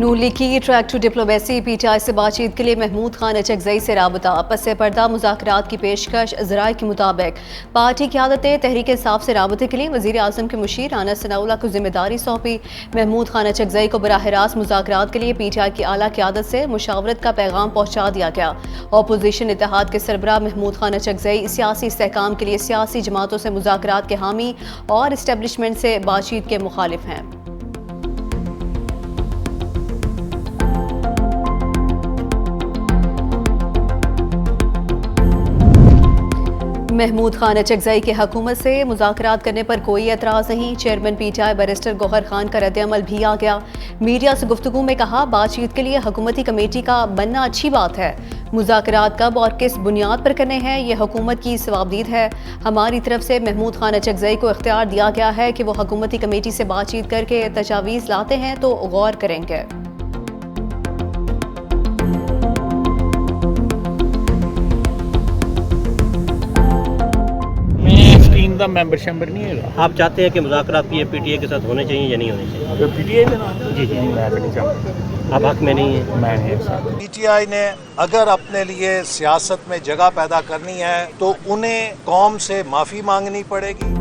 नून league की track to diplomacy PTI से बातचीत के लिए महमूद खान अचकजई से राबता पसे पर्दा मुज़ाकरात की पेशकश ज़राए के मुताबिक पार्टी क़यादत तहरीक इंसाफ से राबते के लिए वज़ीर आज़म के मुशीर राना सनाउल्लाह को जिम्मेदारी सौंपी। महमूद खान अचकजई को बराह रास्त मुज़ाकरात के लिए पीटीआई की आला क़यादत से मुशावरत का पैगाम पहुँचा दिया गया। अपोजिशन इत्तेहाद के सरबराह महमूद खान अचकजई सियासी इस्तेहकाम के लिए सियासी जमातों से मुज़ाकरात के हामी और इस्टेब्लिशमेंट से बातचीत के मुखालिफ हैं। महमूद खान अचकजई की हुकूमत से मुज़ाकरात करने पर कोई एतराज़ नहीं। Chairman PTI barrister Gohar Khan का रद्द-ए-अमल भी आ गया। मीडिया से गुफ्तगू में कहा, बातचीत के लिए हुकूमती कमेटी का बनना अच्छी बात है। मुज़ाकरात कब और किस बुनियाद पर करने हैं ये हुकूमत की सवाबदीद है। हमारी तरफ से महमूद खान अचकजई को इख्तियार दिया गया है कि वो हुकूमती कमेटी से बातचीत करके तजावीज़ लाते हैं तो गौर करेंगे। मेंबर नहीं है। आप चाहते हैं कि मुज़ाकरात पीटीआई के साथ होने चाहिए या नहीं होने चाहिए? पीटीआई के नाम जी जी मैं तो नहीं चाहता। आप हक में नहीं है? मैं नहीं। पीटीआई ने अगर अपने लिए सियासत में जगह पैदा करनी है तो उन्हें कौम से माफ़ी मांगनी पड़ेगी।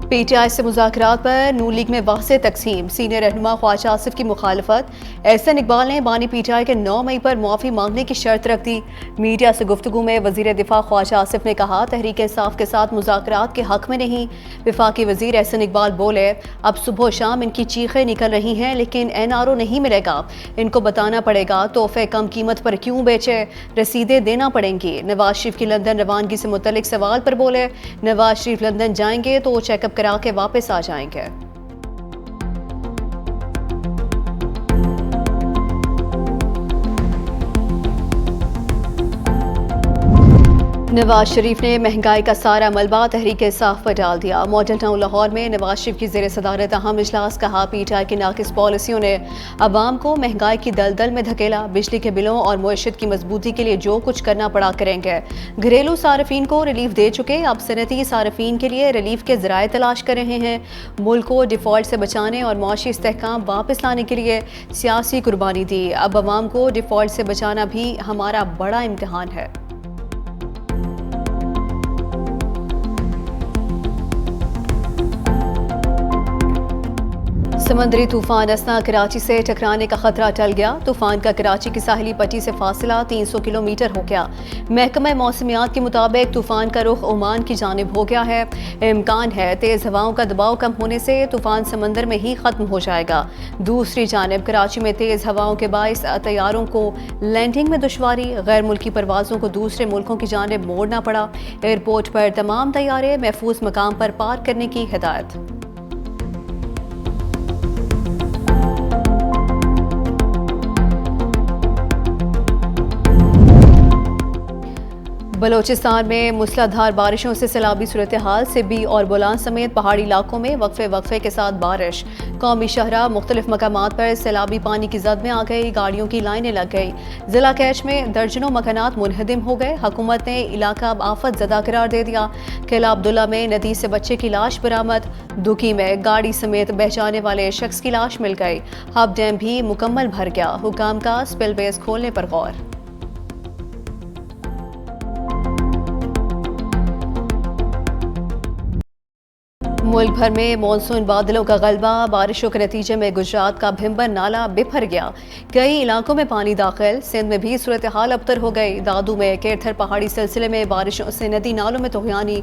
पीटीआई से मुज़ाकरात पर नून लीग में वाज़ेह तक़सीम। सीनियर रहनुमा ख्वाजा आसिफ की मुखालफत। एहसन इकबाल ने बानी पीटीआई के 9 मई पर मुआफ़ी मांगने की शर्त रख दी। मीडिया से गुफ्तगू में वज़ीर दिफा ख्वाजा आसिफ ने कहा, तहरीक इंसाफ के साथ मुज़ाकरात के हक़ में नहीं। वफाकी वज़ीर एहसन इकबाल बोले, अब सुबह शाम इनकी चीखें निकल रही हैं लेकिन NRO नहीं मिलेगा। इनको बताना पड़ेगा तोहफे कम कीमत पर क्यों बेचे, रसीदें देना पड़ेंगी। नवाज शरीफ की लंदन रवानगी से मुतल्लिक सवाल पर बोले, नवाज शरीफ लंदन जाएंगे तो चेकअप करा के वापस आ जाएंगे। नवाज शरीफ ने महंगाई का सारा मलबा तहरीक इंसाफ पर डाल दिया। मॉडल टाउन लाहौर में नवाज शरीफ की ज़ेर सदारत अहम इजलास। कहा, पीटीआई की नाकिस पॉलिसियों ने अवाम को महंगाई की दलदल में धकेला। बिजली के बिलों और मुआशत की मजबूती के लिए जो कुछ करना पड़ा करेंगे। घरेलू सार्फिन को रिलीफ दे चुके, अब सनती सार्फिन के लिए रिलीफ के ज़राए तलाश कर रहे हैं। मुल्क को डिफ़ॉल्ट से बचाने और मुआशी इस्तेहकाम वापस लाने के लिए सियासी कुर्बानी दी। अब अवाम को डिफ़ॉल्ट से बचाना भी हमारा बड़ा इम्तिहान है। समंदरी तूफान असना कराची से टकराने का खतरा टल गया। तूफान का कराची की साहिली पट्टी से फासला 300 किलोमीटर हो गया। महकमा मौसमियात के मुताबिक तूफान का रुख ओमान की जानिब हो गया है। इम्कान है तेज़ हवाओं का दबाव कम होने से तूफान समंदर में ही ख़त्म हो जाएगा। दूसरी जानिब कराची में तेज़ हवाओं के बाइस तैयारों को लैंडिंग में दुश्वारी, गैर मुल्की परवाज़ों को दूसरे मुल्कों की जानिब मोड़ना पड़ा। एयरपोर्ट पर तमाम तैयारे महफूज मकाम पर पार्क करने की हिदायत। बलोचिस्तान में मूसलाधार बारिशों से सैलाबी सूरत हाल। सिब्बी और बोलान समेत पहाड़ी इलाकों में वक्फे के साथ बारिश। कौमी शहरा मुख्तलिफ मकामात पर सैलाबी पानी की जद में आ गई। गाड़ियों की लाइनें लग गई। जिला कैच में दर्जनों मकानात मुनहदिम हो गए। हुकूमत ने इलाका आफत ज़दा करार दे दिया। किला अब्दुल्ला में नदी से बच्चे की लाश बरामद। दुकी में गाड़ी समेत बह जाने वाले शख्स की लाश मिल गई। हब डैम भी मुकम्मल भर गया। हुकाम का स्पिलवेज खोलने पर गौर। मुल्क भर में मानसून बादलों का गलबा। बारिशों के नतीजे में गुजरात का भिम्बर नाला बिफर गया। कई इलाकों में पानी दाखिल। सिंध में भी सूरत हाल अबतर हो गई। दादू में केरथर पहाड़ी सिलसिले में बारिशों से नदी नालों में तोहियानी।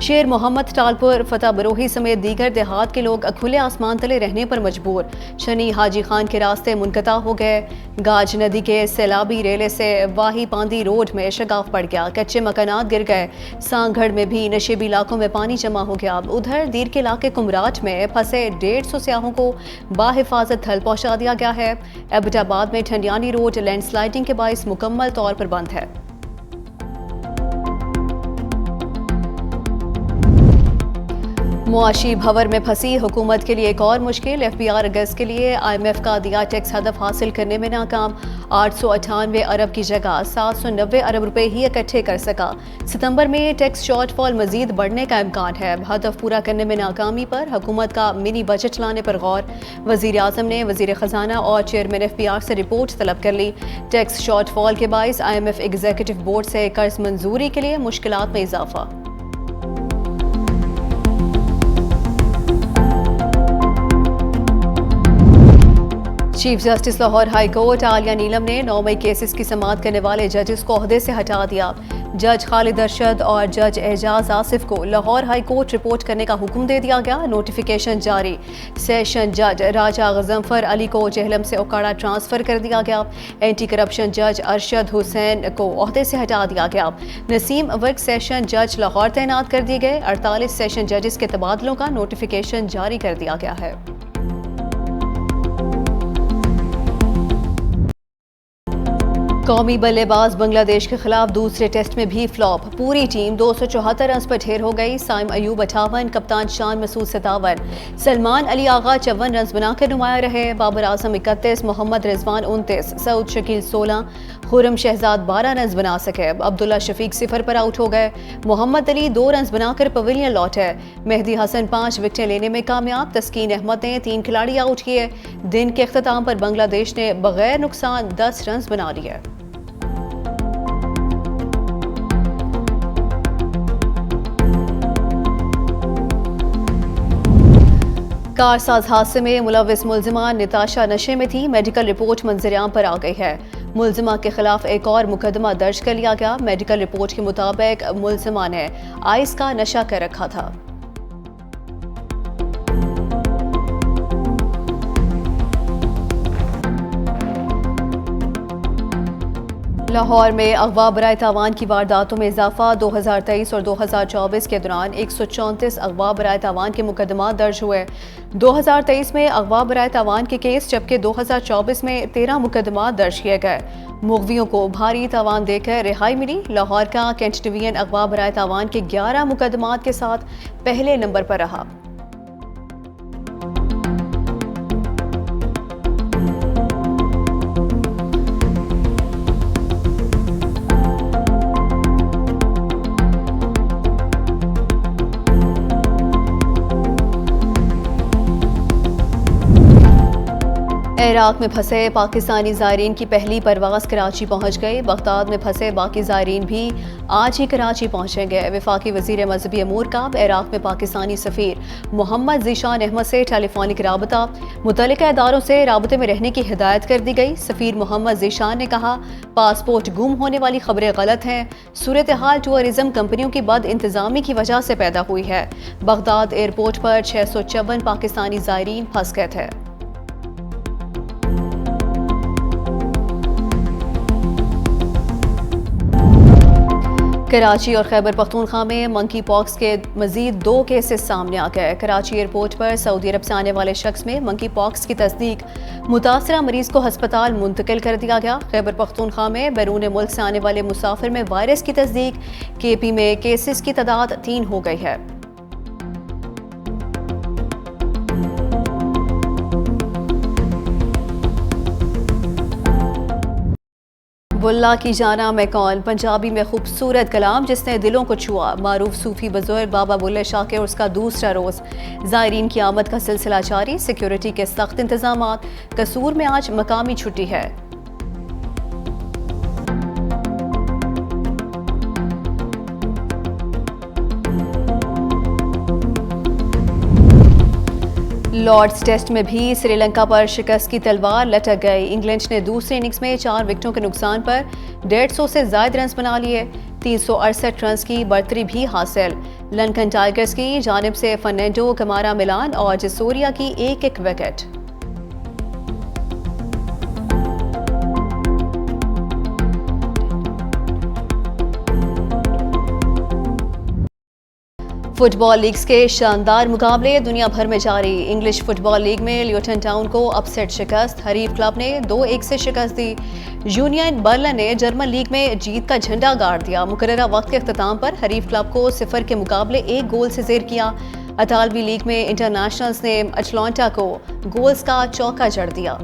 शेर मोहम्मद, टालपुर, फतेह बरोही समेत दीगर देहात के लोग खुले आसमान तले रहने पर मजबूर। शनी हाजी खान के रास्ते मुनक़ता हो गए। गाज नदी के सैलाबी रेले से वाही पांदी रोड में शगाफ पड़ गया। कच्चे मकानात गिर गए। सांगढ़ में भी नशेबी इलाकों में पानी जमा हो गया। उधर दीर के इलाके कुमराट में फंसे 150 सयाहों को बाहिफाजत थल पहुंचा दिया गया है। एबटाबाद में ठंडियानी रोड लैंडस्लाइडिंग के बाइस मुकम्मल तौर पर बंद है। मुआशी भंवर में फंसी हुकूमत के लिए एक और मुश्किल। FBI अगस्त के लिए IMF का दिया टैक्स हदफ हासिल करने में नाकाम। 898 अरब की जगह 790 अरब रुपए ही इकट्ठे कर सका। सितंबर में टैक्स शॉर्टफॉल मजीद बढ़ने का इम्कान है। हदफ पूरा करने में नाकामी पर हुकूमत का मिनी बजट लाने पर गौर। वजीर आजम ने वजीर खजाना और चेयरमैन FBI से रिपोर्ट तलब कर ली। टैक्स शॉर्टफॉल के बाइस IMF एग्जीक्यूटिव बोर्ड से कर्ज मंजूरी के लिए मुश्किलात में इजाफा। Chief justice Lahore high court Aalia Neelum ने 9 मई केसेस की समाअत करने वाले जजेस को ओहदे से हटा दिया। जज खालिद अरशद और जज एजाज आसिफ को लाहौर हाई कोर्ट रिपोर्ट करने का हुक्म दे दिया गया। नोटिफिकेशन जारी। सेशन जज राजा गजम्फर अली को जेहलम से ओकाड़ा ट्रांसफर कर दिया गया। एंटी करप्शन जज अरशद हुसैन को ओहदे से हटा दिया गया। नसीम वर्क सेशन जज लाहौर तैनात कर दिए गए। 48 सेशन जजेस के तबादलों का नोटिफिकेशन जारी कर दिया गया है। कौमी बल्लेबाज बांग्लादेश के खिलाफ दूसरे टेस्ट में भी फ्लॉप। पूरी टीम 274 रन पर ढेर हो गई। साइम अयूब 58, कप्तान शान मसूद 57, सलमान अली आगा 54 रन बनाकर नुमाया रहे। बाबर आजम 31, मोहम्मद रिजवान 29, सऊद शकील 16, खुरम शहजाद 12 रन बना सके। अब्दुल्ला शफीक 0 पर आउट हो गए। मोहम्मद अली 2 रन बनाकर पवेलियन लौटे। मेहदी हसन 5 विकेटें लेने में कामयाब। तस्कीन अहमद ने 3 खिलाड़ी आउट किए। दिन के अख्ताम पर बांग्लादेश ने बगैर नुकसान 10 रन बना लिए। कारसाज हादसे में मुलविस मुलजिमा निताशा नशे में थी। मेडिकल रिपोर्ट मंजरियाम पर आ गई है। मुलजिमा के खिलाफ एक और मुकदमा दर्ज कर लिया गया। मेडिकल रिपोर्ट के मुताबिक मुलजिमा ने आइस का नशा कर रखा था। लाहौर में अगवा बराए तावान की वारदातों में इजाफा। 2023 और 2024 के दौरान 134 अगवा बराए तावान के मुकदमा दर्ज हुए। 2023 में अगवा बराए तावान के केस, जबकि 2024 में 13 मुकदमा दर्ज किए गए। मुगवियों को भारी तावान देकर रिहाई मिली। लाहौर का कैंट डिवीजन अगवा बराए तावान के 11 मुकदमात के साथ पहले नंबर पर रहा। इराक में फंसे पाकिस्तानी ज़ायरीन की पहली परवाज़ कराची पहुंच गई। बगदाद में फंसे बाकी ज़ायरीन भी आज ही कराची पहुंचेंगे। वफाकी वज़ीर मजहबी अमूर का इराक में पाकिस्तानी सफ़ीर मोहम्मद ज़ीशान अहमद से टेलीफोनिक राबता। मुतल्लिका इदारों से राबते में रहने की हिदायत कर दी गई। सफ़ीर मोहम्मद ज़ीशान ने कहा, पासपोर्ट गुम होने वाली खबरें गलत हैं। सूरत हाल टूरिज़म कंपनियों की बद इंतज़ामी की वजह से पैदा हुई है। बगदाद एयरपोर्ट पर 654 पाकिस्तानी ज़ायरीन फंस गए थे। कराची और खैबर पख्तूनख्वा में मंकी पॉक्स के मजीद 2 केसेस सामने आ गए। कराची एयरपोर्ट पर सऊदी अरब से आने वाले शख्स में मंकी पॉक्स की तस्दीक। मुतासरा मरीज को हस्पताल मुंतकिल कर दिया गया। खैबर पख्तूनख्वा में बैरून मुल्क से आने वाले मुसाफिर में वायरस की तस्दीक। KP में केसेस की तादाद 3 हो गई है। बुल्ला की जाना मैं कौन, पंजाबी में खूबसूरत कलाम जिसने दिलों को छुआ। मारूफ सूफी बुजुर्ग बाबा बुल्ले शाह के उसका दूसरा रोज़। ज़ायरीन की आमद का सिलसिला जारी। सिक्योरिटी के सख्त इंतजामात। कसूर में आज मकामी छुट्टी है। लॉर्ड्स टेस्ट में भी श्रीलंका पर शिकस्त की तलवार लटक गई। इंग्लैंड ने दूसरी इनिंग्स में 4 विकेटों के नुकसान पर 150 से ज़ायद रन बना लिए। 368 रन की बढ़तरी भी हासिल। लंकन टाइगर्स की जानिब से फर्नांडो कमारा मिलान और जसोरिया की एक विकेट। फुटबॉल लीग्स के शानदार मुकाबले दुनिया भर में जारी। इंग्लिश फुटबॉल लीग में ल्यूटन टाउन को अपसेट शिकस्त। हरीफ क्लब ने 2-1 से शिकस्त दी। यूनियन बर्लिन ने जर्मन लीग में जीत का झंडा गाड़ दिया। मुकर्ररा वक्त के अख्ताम पर हरीफ क्लब को 0 के मुकाबले 1 गोल से ज़ेर किया। अतालवी लीग में इंटरनेशनल्स ने अटलांटा को गोल्स का चौका जड़ दिया।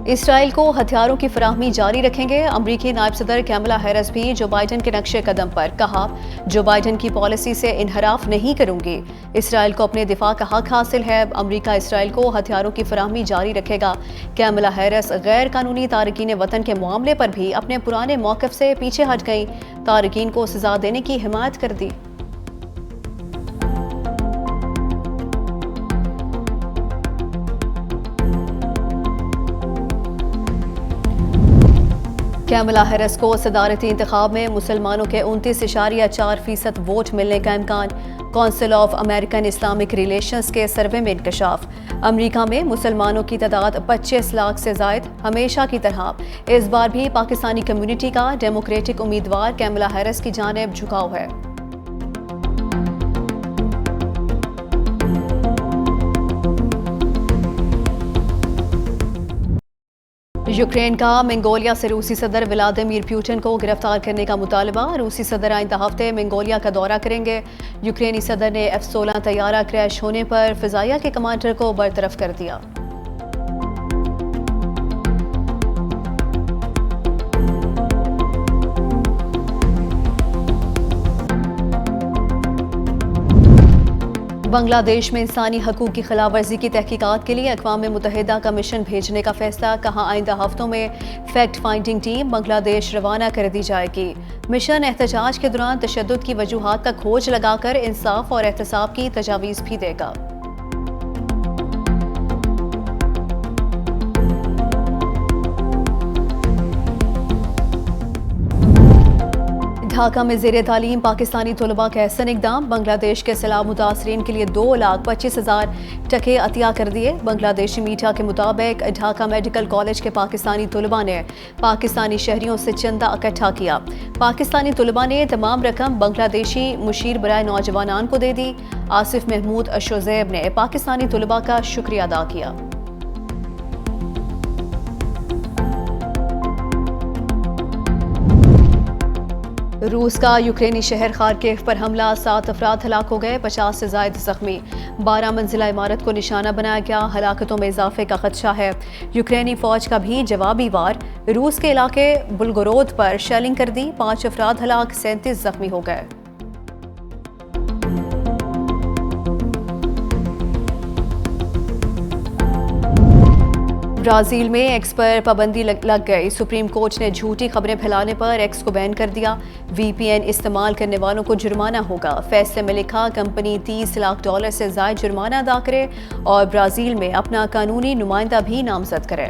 इसराइल को हथियारों की फराहमी जारी रखेंगे। अमरीकी नायब सदर कैमला हैरिस भी जो बाइडन के नक्शे कदम पर, कहा जो बाइडन की पॉलिसी से इनहराफ नहीं करूंगी। इसराइल को अपने दिफा का हक हासिल है। अमरीका इसराइल को हथियारों की फराहमी जारी रखेगा। कैमला हैरिस गैर कानूनी तारकीन वतन के मामले पर भी अपने पुराने मौक़िफ़ से पीछे हट गई। तारकीन को सजा देने की हिमायत कर दी। कैमला हैरिस को सदारती इंतखाब में मुसलमानों के 29.4% वोट मिलने का इम्कान। Council of American Islamic relations के सर्वे में इंकशाफ। अमरीका में मुसलमानों की तादाद 25 लाख से जायद। हमेशा की तरह इस बार भी पाकिस्तानी कम्युनिटी का डेमोक्रेटिक उम्मीदवार कैमला हैरिस की जानिब झुकाव है। यूक्रेन का मंगोलिया से रूसी सदर व्लादिमीर पुतिन को गिरफ्तार करने का मुतालबा। रूसी सदर आइंदा हफ्ते मंगोलिया का दौरा करेंगे। यूक्रेनी सदर ने F-16 तैयारा क्रैश होने पर फिजाइया के कमांडर को बरतरफ कर दिया। बांग्लादेश में इंसानी हकूक़ की खिलाफ वर्जी की तहकीकात के लिए अक़वाम मुत्तहिदा का मिशन भेजने का फैसला। कहा आइंदा हफ्तों में फैक्ट फाइंडिंग टीम बांग्लादेश रवाना कर दी जाएगी। मिशन एहतजाज के दौरान तशद्दुद की वजूहात का खोज लगाकर इंसाफ और एहतसाब की तजावीज़ भी देगा। ढाका में ज़ेरे तालीम पाकिस्तानी तलबा का एहसन इक़दाम। बांग्लादेश के सैलाब मुतासरीन के लिए 2,25,000 टके अतिया कर दिए। बांग्लादेशी मीडिया के मुताबिक ढाका मेडिकल कॉलेज के पाकिस्तानी तलबा ने पाकिस्तानी शहरियों से चंदा इकट्ठा किया। पाकिस्तानी तलबा ने तमाम रकम बांग्लादेशी मुशीर बराए नौजवानान को दे दी। आसिफ महमूद अशोज़ैब ने पाकिस्तानी तलबा का शुक्रिया अदा किया। रूस का यूक्रेनी शहर खार्किव पर हमला, 7 अफराद हलाक हो गए, 50 से ज़ायद जख्मी। 12 मंजिला इमारत को निशाना बनाया गया। हलाकतों में इजाफे का खदशा है। यूक्रेनी फौज का भी जवाबी वार। रूस के इलाके बुलगोरोद पर शेलिंग कर दी। 5 अफराद हलाक, 37 जख्मी हो गए। ब्राज़ील में एक्स पर पाबंदी लग गई। सुप्रीम कोर्ट ने झूठी खबरें फैलाने पर एक्स को बैन कर दिया। VPN इस्तेमाल करने वालों को जुर्माना होगा। फैसले में लिखा कंपनी $30 लाख से ज़ायद जुर्माना अदा करे और ब्राज़ील में अपना कानूनी नुमाइंदा भी नामजद करे।